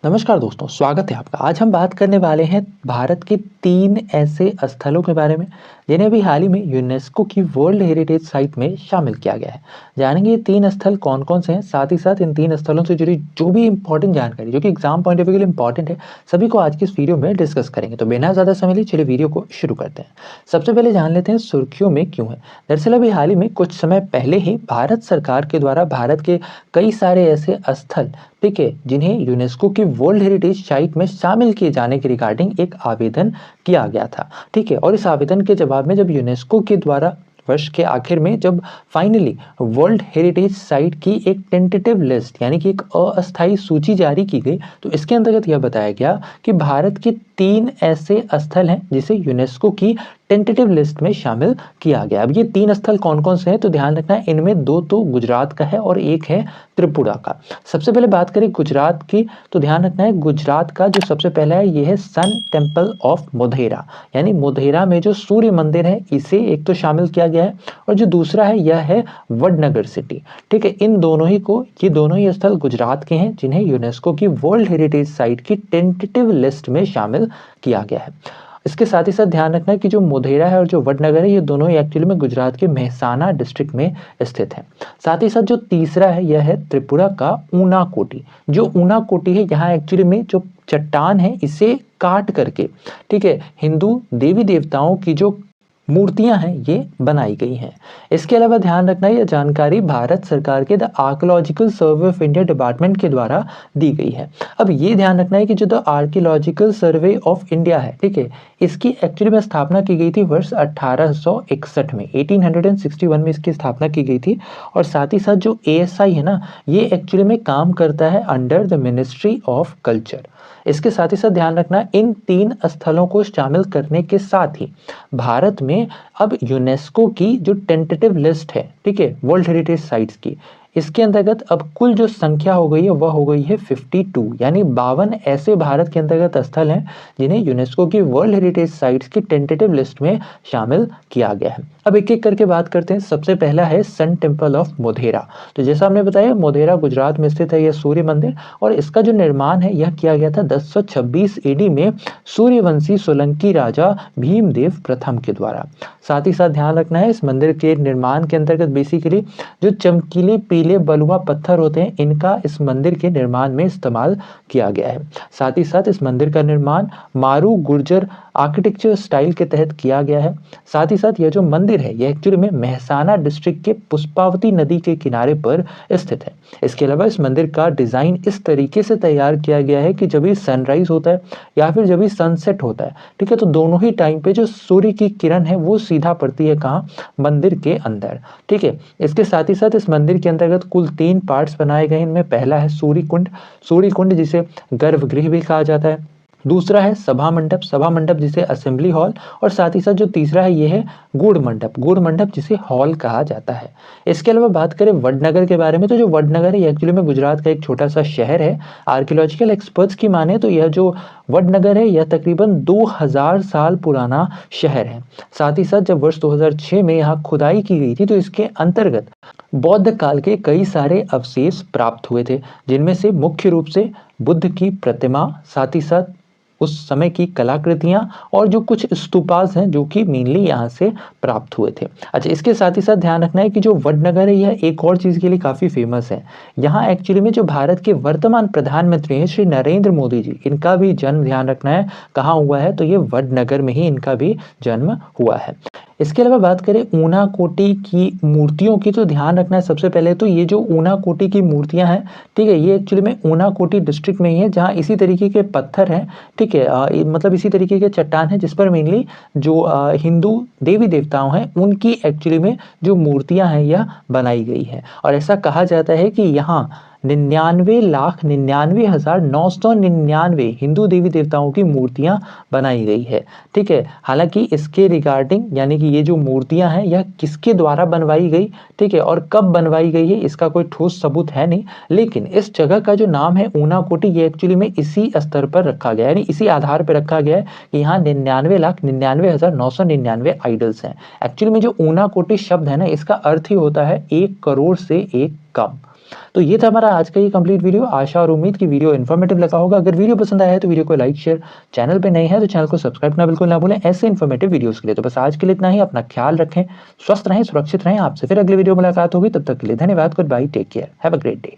नमस्कार दोस्तों, स्वागत है आपका। आज हम बात करने वाले हैं भारत के 3 ऐसे स्थलों के बारे में जिन्हें अभी हाल ही में यूनेस्को की वर्ल्ड हेरिटेज साइट में शामिल किया गया है। जानेंगे ये 3 स्थल कौन-कौन से हैं, साथ ही साथ इन 3 स्थलों से जुड़ी जो भी इम्पोर्टेंट जानकारी जो कि एग्जाम पॉइंट ऑफ व्यू के लिए इम्पोर्टेंट है, सभी को आज की इस वीडियो में डिस्कस करेंगे। तो बिना ज़्यादा समय लिए चलिए वीडियो को शुरू करते हैं। सबसे पहले जान लेते हैं सुर्खियों में क्यों है। दरअसल अभी हाल ही में कुछ समय पहले ही भारत सरकार के द्वारा भारत के कई सारे ऐसे स्थल, ठीक है, जिन्हें यूनेस्को की वर्ल्ड हेरिटेज साइट में शामिल किए जाने के रिगार्डिंग एक आवेदन किया गया था, ठीक है। और इस आवेदन के जवाब में जब यूनेस्को के द्वारा वर्ष के आखिर में जब फाइनली वर्ल्ड हेरिटेज साइट की एक टेंटेटिव लिस्ट यानी कि एक अस्थायी सूची जारी की गई, तो इसके अंतर्गत यह बताया गया कि भारत के 3 ऐसे स्थल हैं जिसे यूनेस्को की टेंटेटिव लिस्ट में शामिल किया गया। अब ये 3 स्थल कौन कौन से हैं, तो ध्यान रखना है, इनमें 2 तो गुजरात का है और एक है त्रिपुरा का। सबसे पहले बात करें गुजरात की, तो ध्यान रखना है गुजरात का जो सबसे पहला है ये है सन टेम्पल ऑफ मोढेरा, यानी मोढेरा में जो सूर्य मंदिर है इसे एक तो शामिल किया गया है, और जो दूसरा है यह है वडनगर सिटी, ठीक है। इन दोनों ही को, ये दोनों ही स्थल गुजरात के हैं जिन्हें यूनेस्को की वर्ल्ड हेरिटेज साइट की टेंटेटिव लिस्ट में शामिल किया गया है। इसके साथ ही साथ ध्यान रखना है कि जो मोढेरा है और जो वडनगर है ये दोनों ही एक्चुअली में गुजरात के मेहसाना डिस्ट्रिक्ट में स्थित है। साथ ही साथ जो तीसरा है यह है त्रिपुरा का ऊनाकोटी। जो ऊनाकोटी है यहाँ एक्चुअली में जो चट्टान है इसे काट करके, ठीक है, हिंदू देवी देवताओं की जो मूर्तियां हैं ये बनाई गई हैं। इसके अलावा ध्यान रखना यह जानकारी भारत सरकार के the archaeological survey of India department के द्वारा दी गई है। अब ये ध्यान रखना है कि जो the archaeological survey of India है, ठीक है, इसकी एक्चुअली में स्थापना की गई थी वर्ष 1861 में, 1861 में इसकी स्थापना की गई थी। और साथ ही साथ जो ASI है ना, ये एक्चुअली में काम करता है under the ministry of culture. इसके साथ ही साथ ध्यान रखना इन 3 स्थलों को शामिल करने के साथ ही भारत में अब यूनेस्को की जो टेंटेटिव लिस्ट है, ठीक है, वर्ल्ड हेरिटेज साइट्स की, इसके अंतर्गत अब कुल जो संख्या हो गई है वह हो गई है 52, यानी 52 ऐसे भारत के अंतर्गत स्थल हैं जिन्हें यूनेस्को की वर्ल्ड हेरिटेज साइट्स की टेंटेटिव लिस्ट में शामिल किया गया है। अब एक एक करके बात करते हैं। सबसे पहला है सन टेम्पल ऑफ मोढेरा। तो जैसा हमने बताया मोढेरा गुजरात में स्थित है यह सूर्य मंदिर, और इसका जो निर्माण है यह किया गया था 1026 AD में सूर्यवंशी सोलंकी राजा भीमदेव प्रथम के द्वारा। साथ ही साथ ध्यान रखना है इस मंदिर के निर्माण के अंतर्गत बेसिकली जो चमकीले पीले बलुआ पत्थर होते हैं इनका इस मंदिर के निर्माण में इस्तेमाल किया गया है। साथ ही साथ इस मंदिर का निर्माण मारू गुर्जर आर्किटेक्चर स्टाइल के तहत किया गया है। साथ ही साथ यह जो मंदिर है यह एक्चुअली में मेहसाना डिस्ट्रिक्ट के पुष्पावती नदी के किनारे पर स्थित है। इसके अलावा इस मंदिर का डिजाइन इस तरीके से तैयार किया गया है कि जब भी सनराइज होता है या फिर जब भी सनसेट होता है, ठीक है, तो दोनों ही टाइम पे जो सूर्य की किरण है वो सीधा पड़ती है कहाँ, मंदिर के अंदर, ठीक है। इसके साथ ही साथ इस मंदिर के अंतर्गत कुल 3 पार्ट्स बनाए गए। इनमें पहला है सूर्य कुंड जिसे गर्भगृह भी कहा जाता है। दूसरा है सभा मंडप जिसे असेंबली हॉल, और साथ ही साथ जो तीसरा है ये है गुड़ मंडप जिसे हॉल कहा जाता है। इसके अलावा बात करें वडनगर के बारे में, तो जो वडनगर है एक्चुअली में गुजरात का एक छोटा सा शहर है। आर्कियोलॉजिकल एक्सपर्ट्स की माने तो यह जो वडनगर है यह तकरीबन 2000 साल पुराना शहर है। साथ ही साथ जब वर्ष 2006 में यहाँ खुदाई की गई थी तो इसके अंतर्गत बौद्ध काल के कई सारे अवशेष प्राप्त हुए थे, जिनमें से मुख्य रूप से बुद्ध की प्रतिमा, साथ ही साथ उस समय की कलाकृतियां और जो कुछ स्तूपास हैं जो कि मेनली यहाँ से प्राप्त हुए थे। अच्छा, इसके साथ ही साथ ध्यान रखना है कि जो वडनगर है यह एक और चीज़ के लिए काफ़ी फेमस है। यहाँ एक्चुअली में जो भारत के वर्तमान प्रधानमंत्री हैं श्री नरेंद्र मोदी जी, इनका भी जन्म ध्यान रखना है कहाँ हुआ है, तो ये वडनगर में ही इनका भी जन्म हुआ है। इसके अलावा बात करें ऊनाकोटी की मूर्तियों की, तो ध्यान रखना है सबसे पहले तो ये जो ऊनाकोटी की मूर्तियां हैं, ठीक है, ये एक्चुअली में ऊनाकोटी डिस्ट्रिक्ट में ही है जहाँ इसी तरीके के पत्थर हैं, ठीक है, मतलब इसी तरीके के चट्टान है जिस पर मेनली जो हिंदू देवी देवताओं हैं उनकी एक्चुअली में जो मूर्तियां हैं यह बनाई गई है। और ऐसा कहा जाता है कि यहाँ 99,99,999 हिंदू देवी देवताओं की मूर्तियां बनाई गई है, ठीक है। हालांकि इसके रिगार्डिंग यानी कि ये जो मूर्तियां हैं यह किसके द्वारा बनवाई गई, ठीक है, और कब बनवाई गई है इसका कोई ठोस सबूत है नहीं, लेकिन इस जगह का जो नाम है ऊनाकोटी ये एक्चुअली में इसी स्तर पर रखा गया है, यानी इसी आधार पर रखा गया है कि यहाँ 99,99,999 आइडल्स हैं। एक्चुअली में जो ऊनाकोटी शब्द है ना, इसका अर्थ ही होता है 1 करोड़ से 1 कम। तो ये था हमारा आज का ये कंप्लीट वीडियो। आशा और उम्मीद की वीडियो इन्फॉर्मेटिव लगा होगा। अगर वीडियो पसंद आया है तो वीडियो को लाइक शेयर, चैनल पे नए हैं तो चैनल को सब्सक्राइब करना बिल्कुल ना भूलें ऐसे इन्फॉर्मेटिव वीडियोस के लिए। तो बस आज के लिए इतना ही। अपना ख्याल रखें, स्वस्थ रहें, सुरक्षित रहें। आपसे फिर अगले वीडियो मुलाकात होगी, तब तक के लिए धन्यवाद। Good bye, take care, have a great day.